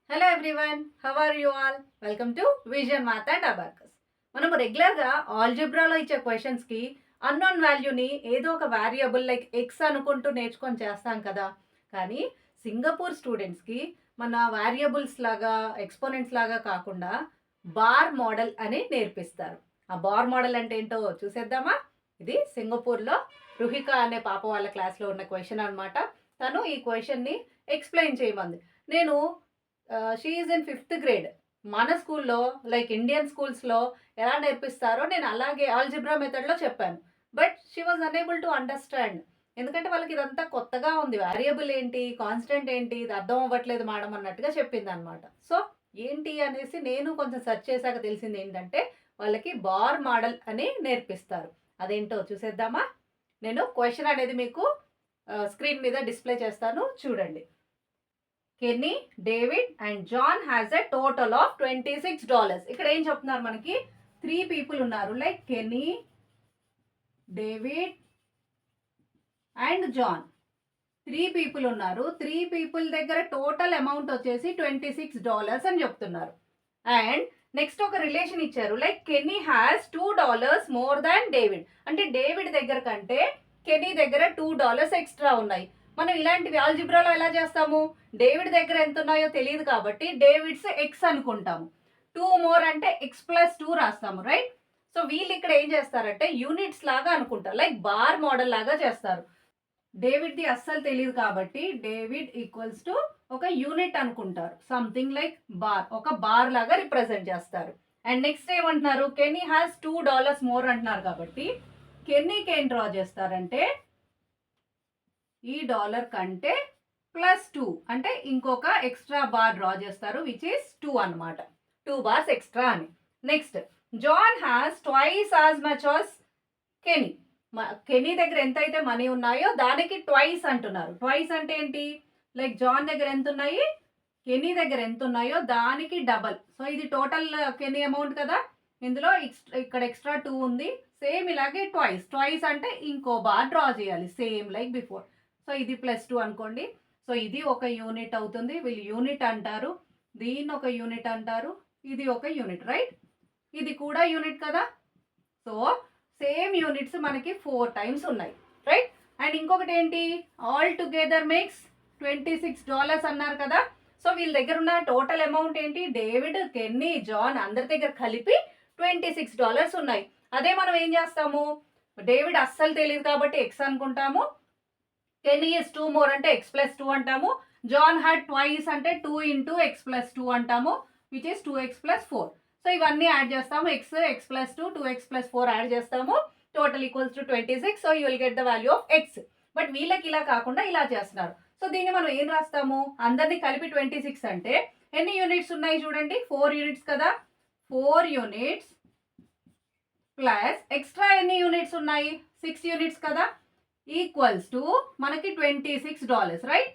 Hello everyone, how are you all? Welcome to Vision Math and abacus. మనం రెగ్యులర్గా ఆల్జిబ్రాలో ఇచ్చే క్వశ్చన్స్కి అన్నోన్ వాల్యూని ఏదో ఒక వేరియబుల్ లైక్ ఎక్స్ అనుకుంటూ నేర్చుకొని చేస్తాం కదా. కానీ సింగపూర్ స్టూడెంట్స్కి మన వేరియబుల్స్ లాగా ఎక్స్పోనెంట్స్ లాగా కాకుండా బార్ మోడల్ అని నేర్పిస్తారు. ఆ బార్ మోడల్ అంటే ఏంటో చూసేద్దామా? ఇది సింగపూర్లో రుహిక అనే పాప వాళ్ళ క్లాస్లో ఉన్న క్వశ్చన్ అనమాట. తను ఈ క్వశ్చన్ని ఎక్స్ప్లెయిన్ చేయమంది. నేను she is in fifth grade. మన స్కూల్లో లైక్ ఇండియన్ స్కూల్స్లో ఎలా నేర్పిస్తారో నేను అలాగే ఆల్జిబ్రా మెథడ్లో చెప్పాను. But she was unable to understand. ఎందుకంటే వాళ్ళకి ఇదంతా కొత్తగా ఉంది. వేరియబుల్ ఏంటి, కాన్స్టెంట్ ఏంటి, ఇది అర్థం అవ్వట్లేదు మేడం అన్నట్టుగా చెప్పింది అనమాట. సో ఏంటి అనేసి నేను కొంచెం సెర్చ్ చేశాక తెలిసింది ఏంటంటే వాళ్ళకి బార్ మోడల్ అని నేర్పిస్తారు. అదేంటో చూసేద్దామా? నేను క్వశ్చన్ అనేది మీకు స్క్రీన్ మీద డిస్ప్లే చేస్తాను, చూడండి. Kenny, David and John has a total of $26. ఇక్కడ ఏం చెప్తున్నారు, మనకి 3 పీపుల్ ఉన్నారు. Like Kenny, David and John 3 people ఉన్నారు. 3 పీపుల్ దగ్గర టోటల్ అమౌంట్ వచ్చేసి $26 అని చెప్తున్నారు. అండ్ నెక్స్ట్ ఒక రిలేషన్ ఇచ్చారు. Like Kenny has $2 more than David. అంటే డేవిడ్ దగ్గర కంటే కెన్నీ దగ్గర $2 ఎక్స్ట్రా ఉన్నాయి. మనం ఇలాంటివి ఆల్జిబ్రాలో ఎలా చేస్తాము? డేవిడ్ దగ్గర ఎంత ఉన్నాయో తెలియదు కాబట్టి డేవిడ్స్ ఎక్స్ అనుకుంటాము. 2 మోర్ అంటే x+2 రాస్తాము, రైట్? సో వీళ్ళు ఇక్కడ ఏం చేస్తారంటే యూనిట్స్ లాగా అనుకుంటారు, లైక్ బార్ మోడల్ లాగా చేస్తారు. డేవిడ్ది అస్సలు తెలియదు కాబట్టి డేవిడ్ ఈక్వల్స్ టు ఒక యూనిట్ అనుకుంటారు, సంథింగ్ లైక్ బార్, ఒక బార్ లాగా రిప్రజెంట్ చేస్తారు. అండ్ నెక్స్ట్ ఏమంటున్నారు, కెన్నీ హ్యాస్ $2 మోర్ అంటున్నారు కాబట్టి కెన్నీకి ఏం డ్రా చేస్తారంటే ఈ డాలర్ కంటే +2 అంటే ఇంకొక ఎక్స్ట్రా బార్ డ్రా చేస్తారు, విచ్ ఈస్ 2 అనమాట. 2 బార్స్ ఎక్స్ట్రా అని. Next John has twice as much as Kenny. Kenny దగ్గర ఎంత అయితే మనీ ఉన్నాయో దానికి ట్వైస్ అంటున్నారు. ట్వైస్ అంటే ఏంటి? లైక్ జాన్ దగ్గర ఎంత ఉన్నాయి, కెనీ దగ్గర ఎంత ఉన్నాయో దానికి డబల్. సో ఇది టోటల్ కెనీ అమౌంట్ కదా, ఇందులో ఇక్కడ ఎక్స్ట్రా 2 ఉంది. సేమ్ ఇలాగే ట్వైస్. ట్వైస్ అంటే ఇంకో బార్ డ్రా చేయాలి, సేమ్ లైక్ బిఫోర్. సో ఇది +2 అనుకోండి. సో ఇది ఒక యూనిట్ అవుతుంది, వీళ్ళు యూనిట్ అంటారు. దీన్ని ఒక యూనిట్ అంటారు, ఇది ఒక యూనిట్, రైట్? ఇది కూడా యూనిట్ కదా. సో సేమ్ యూనిట్స్ మనకి 4 టైమ్స్ ఉన్నాయి, రైట్? అండ్ ఇంకొకటి ఏంటి, ఆల్ టుగెదర్ మేక్స్ $26 అన్నారు కదా. సో వీళ్ళ దగ్గర ఉన్న టోటల్ అమౌంట్ ఏంటి, డేవిడ్, కెన్నీ, జాన్ అందరి దగ్గర కలిపి $26 ఉన్నాయి. అదే మనం ఏం చేస్తాము, డేవిడ్ అస్సలు తెలియదు కాబట్టి ఎక్స్ అనుకుంటాము. కెన్నీ ఇస్ 2 మోర్ అంటే x+2 అంటాము. జాన్ హ్యాడ్ ట్వైస్ అంటే 2 ఇంటూ x+2 అంటాము, విచ్ ఇస్ 2x+4. సో ఇవన్నీ యాడ్ చేస్తాము, x+2 2x+4 యాడ్ చేస్తాము, total equals to 26. So you will get the value of x. But వీళ్ళకి ఇలా కాకుండా ఇలా చేస్తున్నారు. సో దీన్ని మనం ఏం రాస్తాము, అందరినీ కలిపి 26 అంటే ఎన్ని యూనిట్స్ ఉన్నాయి చూడండి, 4 యూనిట్స్ కదా. 4 యూనిట్స్ ప్లస్ ఎక్స్ట్రా ఎన్ని యూనిట్స్ ఉన్నాయి, 6 యూనిట్స్ కదా, ఈక్వల్స్ టు మనకి $26, రైట్?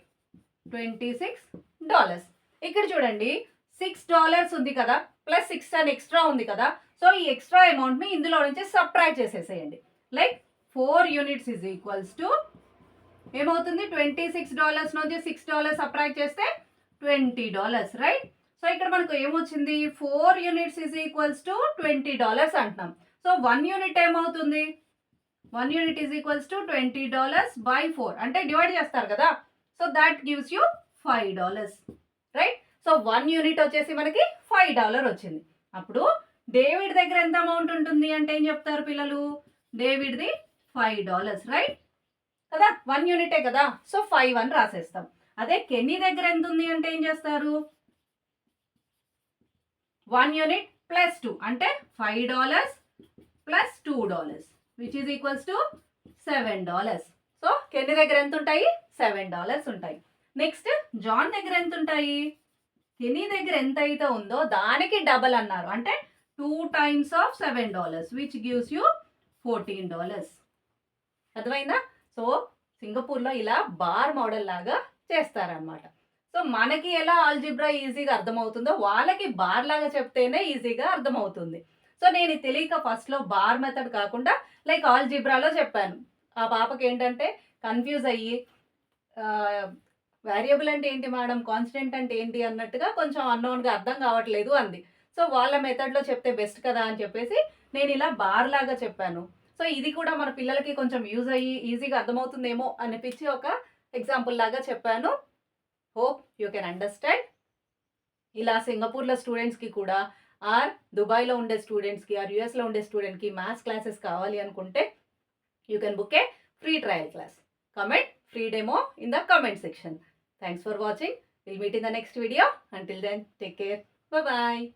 $26. ఇక్కడ చూడండి $6 ఉంది కదా, ప్లస్ 6 అని ఎక్స్ట్రా ఉంది కదా. సో ఈ ఎక్స్ట్రా అమౌంట్ని ఇందులో నుంచి సబ్ట్రాక్ట్ చేసేసేయండి. Like 4 units is equals to ఏమవుతుంది, $26 నుంచి $6 సబ్ట్రాక్ట్ చేస్తే $20, రైట్? సో ఇక్కడ మనకు ఏమొచ్చింది, 4 యూనిట్స్ ఈజ్ ఈక్వల్స్ టు $20 అంటున్నాం. సో 1 యూనిట్ ఏమవుతుంది, 1 unit is equals to $20 by 4 అంటే డివైడ్ చేస్తారు కదా. So that gives you $5, right? So 1 unit వచ్చేసి మనకి $5 వచ్చింది. అప్పుడు డేవిడ్ దగ్గర ఎంత అమౌంట్ ఉంటుంది అంటే ఏం చెప్తారు పిల్లలు, డేవిడ్ది $5, రైట్ కదా, 1 యూనిటే కదా. సో 5 అని రాసేస్తాం. అదే కెన్నీ దగ్గర ఎంత ఉంది అంటే ఏం చేస్తారు, 1 యూనిట్ +2 అంటే $5 + $2, which is equals to $7. So Kenny దగ్గర ఎంత ఉంటాయి, $7 ఉంటాయి. నెక్స్ట్ జాన్ దగ్గర ఎంత ఉంటాయి, కెన్నీ దగ్గర ఎంత అయితే ఉందో దానికి డబల్ అన్నారు, అంటే 2 times of $7, which gives you $14. అర్థమైందా? సో సింగపూర్లో ఇలా బార్ మోడల్ లాగా చేస్తారనమాట. సో మనకి ఎలా ఆల్జిబ్రా ఈజీగా అర్థమవుతుందో వాళ్ళకి బార్ లాగా చెప్తేనే ఈజీగా అర్థమవుతుంది. సో నేను తెలియక ఫస్ట్లో బార్ మెథడ్ కాకుండా లైక్ ఆల్జిబ్రాలో చెప్పాను. ఆ పాపకి ఏంటంటే కన్ఫ్యూజ్ అయ్యి వేరియబుల్ అంటే ఏంటి మేడం, కాన్స్టెంట్ అంటే ఏంటి అన్నట్టుగా కొంచెం అన్నోన్‌గా అర్థం కావట్లేదు అంది. సో, వాళ్ళ మెథడ్‌లో చెప్తే బెస్ట్ కదా అని చెప్పేసి నేను ఇలా బార్ లాగా చెప్పాను. సో, ఇది కూడా మన పిల్లలకి కొంచెం యూజ్ అయ్యి ఈజీగా అర్థమవుతుందేమో అనిపించి ఒక ఎగ్జాంపుల్ లాగా చెప్పాను. Hope you can understand. ఇలా సింగపూర్‌లో స్టూడెంట్స్‌కి కూడా దుబాయ్‌లో ఉండే స్టూడెంట్స్‌కి యూఎస్‌లో ఉండే స్టూడెంట్‌కి మ్యాథ్స్ క్లాసెస్ కావాలి అనుకుంటే you can book A free trial class. Comment free demo in the comment section. Thanks for watching. We'll meet in the next video. Until then, take care. Bye bye.